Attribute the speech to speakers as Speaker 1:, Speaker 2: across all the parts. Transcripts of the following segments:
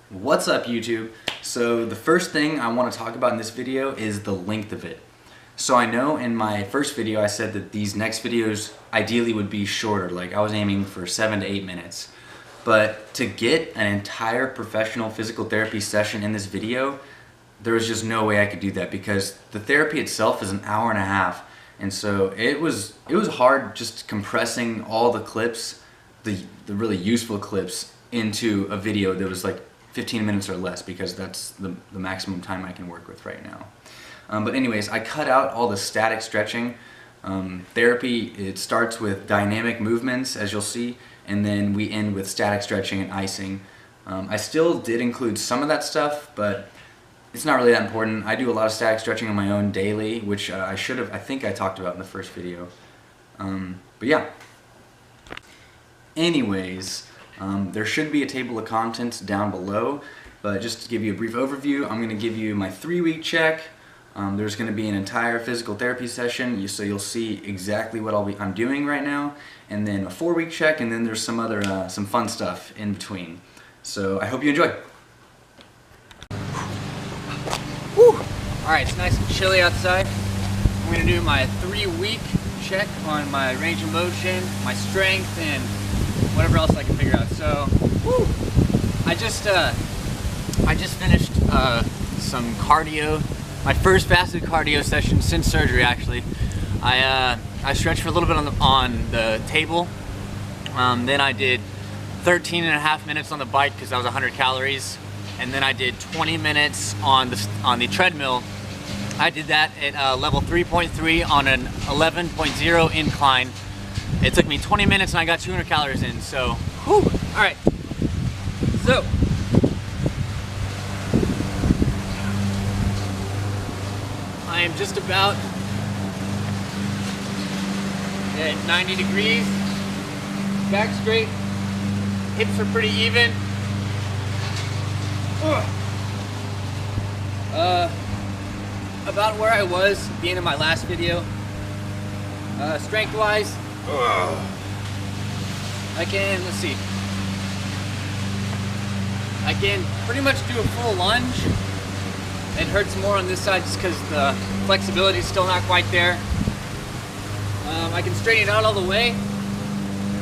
Speaker 1: What's up, YouTube? So the first thing I want to talk about in this video is the length of it. So I know in my first video I said that these next videos ideally would be shorter, like I was aiming for 7 to 8 minutes. But to get an entire professional physical therapy session in this video, there was just no way I could do that because the therapy itself is an hour and a half. And so it was hard just compressing all the clips, the really useful clips, into a video that was like 15 minutes or less, because that's the maximum time I can work with right now. But anyways, I cut out all the static stretching. Therapy, it starts with dynamic movements, as you'll see, and then we end with static stretching and icing. I still did include some of that stuff, but it's not really that important. I do a lot of static stretching on my own daily, which I think I talked about in the first video. But yeah. Anyways, there should be a table of contents down below, but just to give you a brief overview, I'm going to give you my 3-week check. There's going to be an entire physical therapy session, so you'll see exactly what I'm doing right now, and then a 4-week check, and then there's some other some fun stuff in between. So I hope you enjoy.
Speaker 2: Whew. All right, it's nice and chilly outside. I'm going to do my 3-week check on my range of motion, my strength, and whatever else I can figure out. So, whew, I just finished some cardio. My first fasted cardio session since surgery, actually. I stretched for a little bit on the table. Then I did 13 and a half minutes on the bike because that was 100 calories. And then I did 20 minutes on the treadmill. I did that at level 3.3 on an 11.0 incline. It took me 20 minutes and I got 200 calories in, so, whew. All right. So, I am just about at 90 degrees, back straight, hips are pretty even. About where I was at the end of my last video. Strength-wise, I can, let's see, I can pretty much do a full lunge. It hurts more on this side just because the flexibility is still not quite there. I can straighten it out all the way.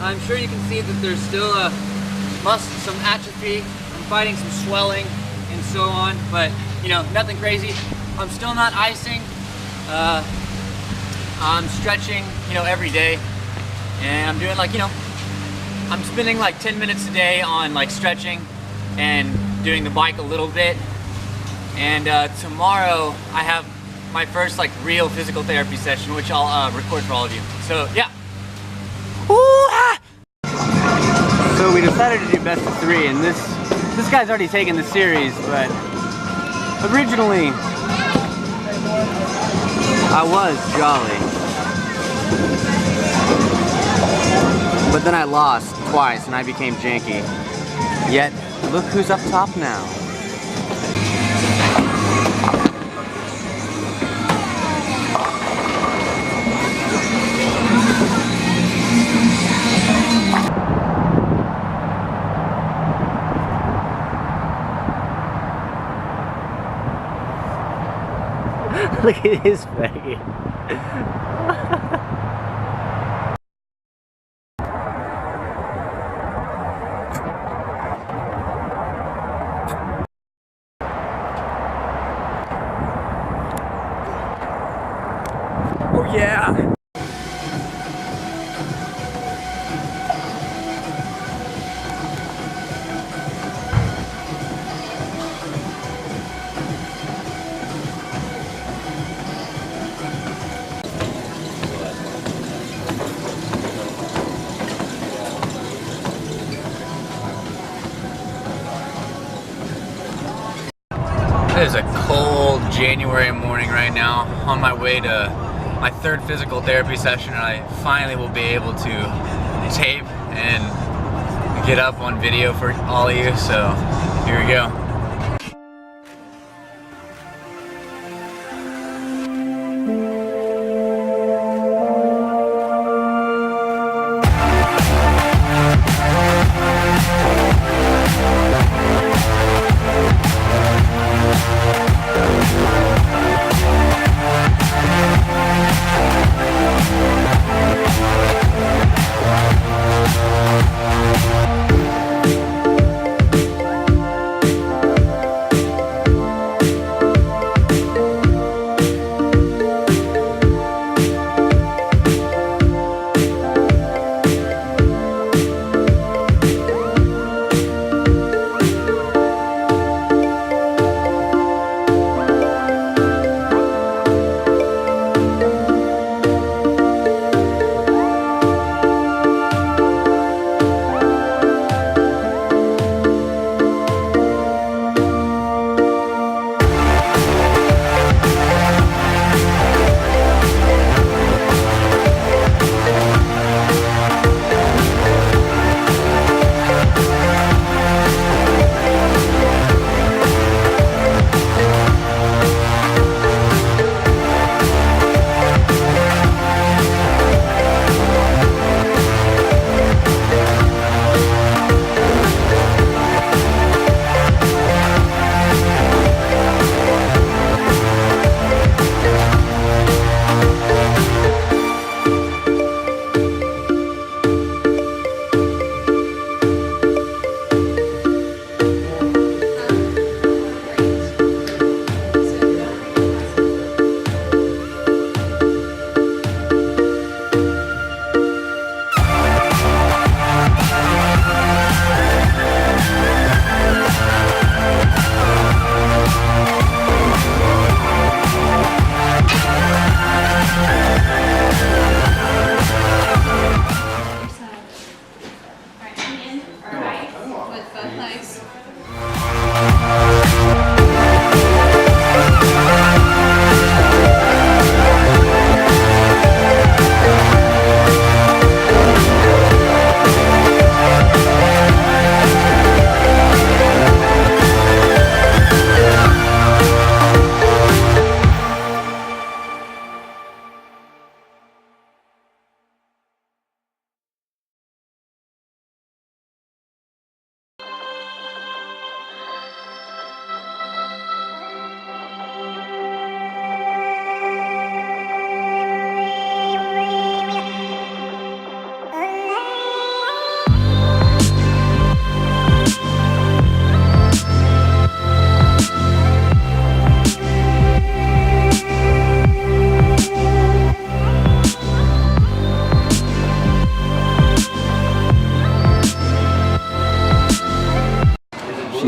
Speaker 2: I'm sure you can see that there's still some atrophy. I'm fighting some swelling and so on, but you know, nothing crazy. I'm still not icing. I'm stretching, you know, every day, and I'm doing like, you know, I'm spending like 10 minutes a day on like stretching and doing the bike a little bit. And tomorrow I have my first like real physical therapy session, which I'll record for all of you. So yeah. So we decided to do best of 3, and this guy's already taken the series, but originally I was jolly. But then I lost twice and I became janky. Yet, look who's up top now. Look at his face. Oh yeah! It is a cold January morning right now, on my way to my 3rd physical therapy session, and I finally will be able to tape and get up on video for all of you, so here we go.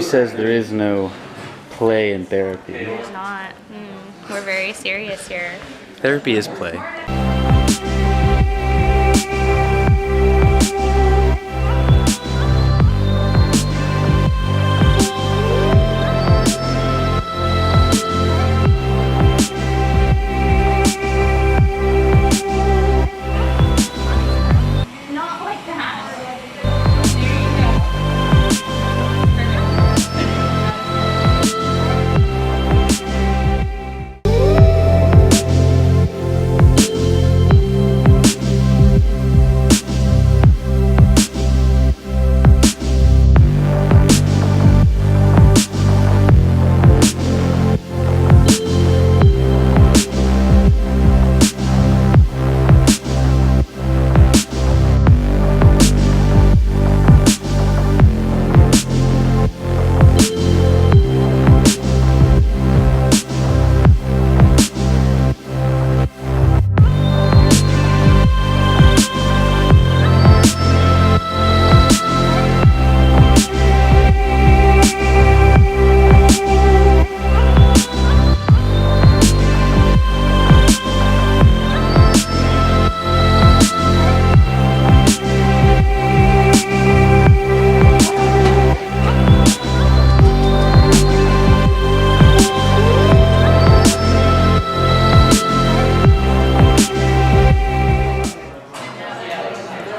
Speaker 1: says there is no play in therapy.
Speaker 3: There's not. We're very serious here.
Speaker 1: Therapy is play.
Speaker 3: Not like that.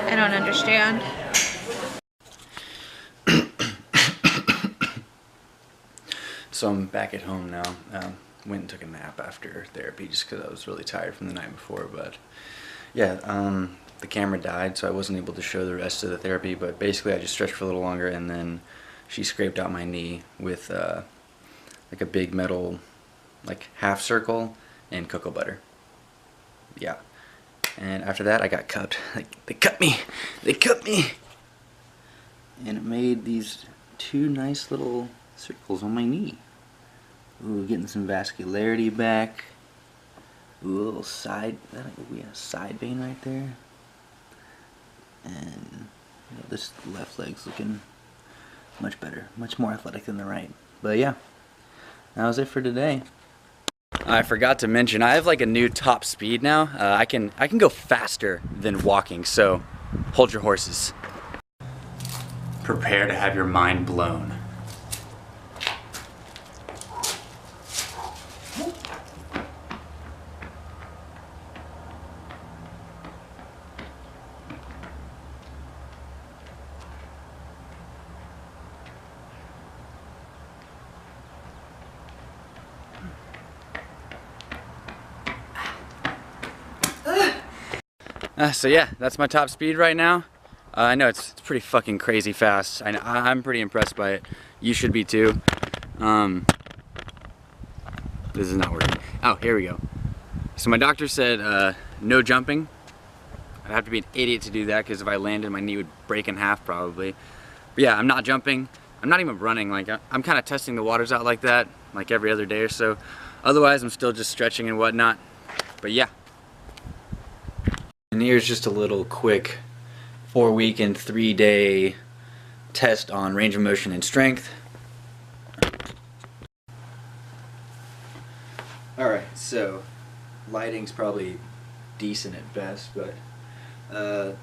Speaker 3: I don't understand.
Speaker 1: So I'm back at home now. Went and took a nap after therapy just because I was really tired from the night before. But yeah, the camera died, so I wasn't able to show the rest of the therapy. But basically, I just stretched for a little longer, and then she scraped out my knee with like a big metal, like half circle and cocoa butter. Yeah. And after that, I got cupped. Like, they cut me. They cut me. And it made these two nice little circles on my knee. Ooh, getting some vascularity back. Ooh, a little side. We have a side vein right there. And this left leg's looking much better, much more athletic than the right. But yeah, that was it for today. I forgot to mention, I have like a new top speed now. I can go faster than walking, so hold your horses. Prepare to have your mind blown. So yeah, that's my top speed right now. I know it's pretty fucking crazy fast. I'm pretty impressed by it. You should be too. This is not working. Oh, here we go. So my doctor said no jumping. I'd have to be an idiot to do that because if I landed, my knee would break in half probably. But yeah, I'm not jumping. I'm not even running. Like, I'm kind of testing the waters out like that, like every other day or so. Otherwise, I'm still just stretching and whatnot. But yeah. And here's just a little quick 4-week and 3-day test on range of motion and strength. Alright, so lighting's probably decent at best, but the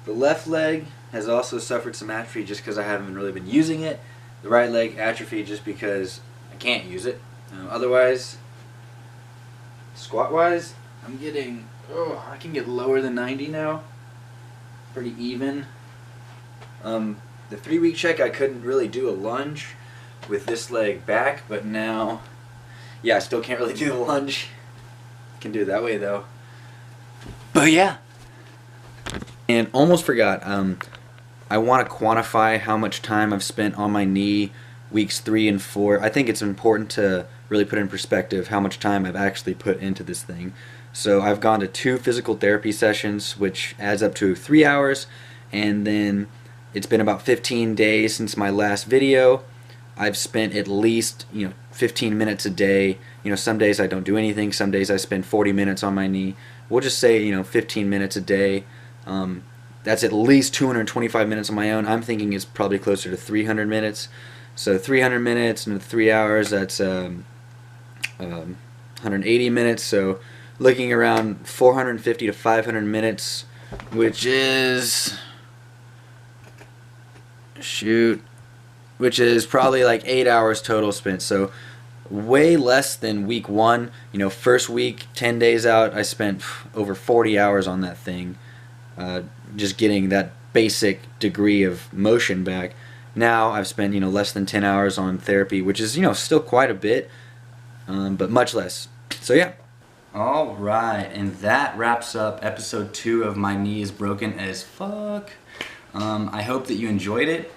Speaker 1: left leg has also suffered some atrophy just because I haven't really been using it. The right leg atrophy just because I can't use it. Otherwise, squat-wise, I'm getting, I can get lower than 90 now. Pretty even. The 3-week check, I couldn't really do a lunge with this leg back, but now, yeah, I still can't really do the lunge. Can do it that way though. But yeah. And almost forgot, I want to quantify how much time I've spent on my knee weeks 3 and 4. I think it's important to really put in perspective how much time I've actually put into this thing. So I've gone to 2 physical therapy sessions, which adds up to 3 hours, and then it's been about 15 days since my last video. I've spent at least 15 minutes a day. Some days I don't do anything, some days I spend 40 minutes on my knee. We'll just say 15 minutes a day. That's at least 225 minutes on my own. I'm thinking it's probably closer to 300 minutes. So 300 minutes into 3 hours, that's 180 minutes. So looking around 450 to 500 minutes, which is probably like 8 hours total spent. So way less than week 1. You know, first week, 10 days out, I spent over 40 hours on that thing, just getting that basic degree of motion back. Now I've spent, you know, less than 10 hours on therapy, which is, you know, still quite a bit, but much less. So yeah. Alright, and that wraps up episode 2 of My Knee is Broken as Fuck. I hope that you enjoyed it.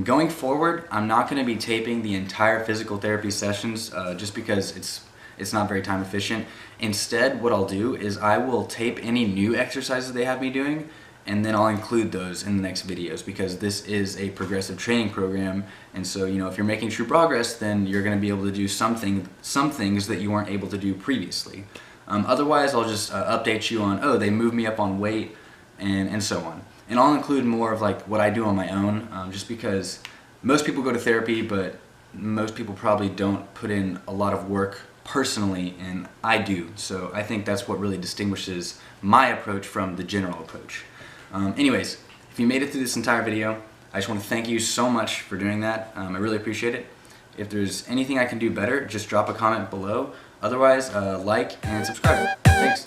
Speaker 1: Going forward, I'm not going to be taping the entire physical therapy sessions just because it's not very time efficient. Instead, what I'll do is I will tape any new exercises they have me doing, and then I'll include those in the next videos, because this is a progressive training program, and so, you know, if you're making true progress, then you're going to be able to do some things that you weren't able to do previously. Otherwise, I'll just update you on, oh, they moved me up on weight, and so on. And I'll include more of like what I do on my own, just because most people go to therapy, but most people probably don't put in a lot of work personally, and I do. So I think that's what really distinguishes my approach from the general approach. Anyways, if you made it through this entire video, I just want to thank you so much for doing that. I really appreciate it. If there's anything I can do better, just drop a comment below. Otherwise, like and subscribe. Thanks.